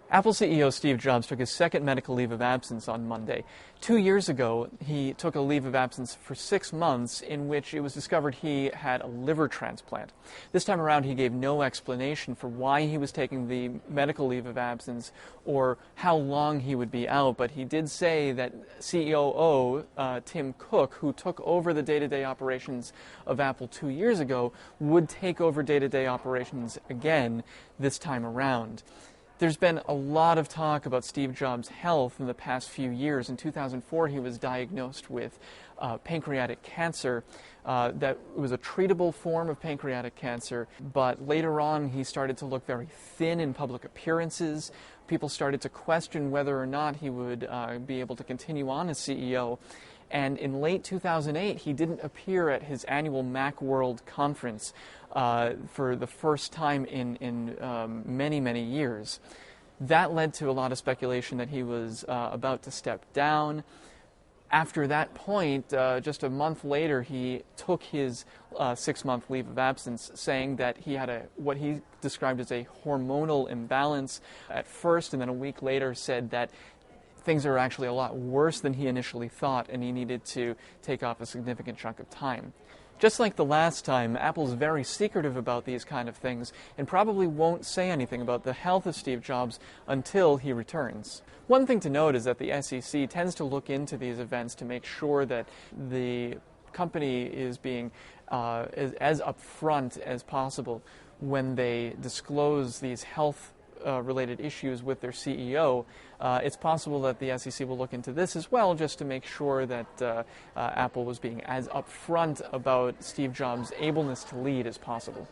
Apple CEO Steve Jobs took his second medical leave of absence on Monday. 2 years ago, he took a leave of absence for 6 months in which it was discovered he had a liver transplant. This time around, he gave no explanation for why he was taking the medical leave of absence or how long he would be out, but he did say that COO Tim Cook, who took over the day-to-day operations of Apple 2 years ago, would take over day-to-day operations again this time around. There's been a lot of talk about Steve Jobs' health in the past few years. In 2004, he was diagnosed with pancreatic cancer. That was a treatable form of pancreatic cancer, but later on he started to look very thin in public appearances. People started to question whether or not he would be able to continue on as CEO. And in late 2008, he didn't appear at his annual Macworld conference for the first time in many, many years. That led to a lot of speculation that he was about to step down. After that point, just a month later, he took his 6-month leave of absence, saying that he had what he described as a hormonal imbalance at first, and then a week later said that things are actually a lot worse than he initially thought, and he needed to take off a significant chunk of time. Just like the last time, Apple's very secretive about these kind of things and probably won't say anything about the health of Steve Jobs until he returns. One thing to note is that the SEC tends to look into these events to make sure that the company is being as upfront as possible when they disclose these health related issues with their CEO. It's possible that the SEC will look into this as well, just to make sure that Apple was being as upfront about Steve Jobs' ableness to lead as possible.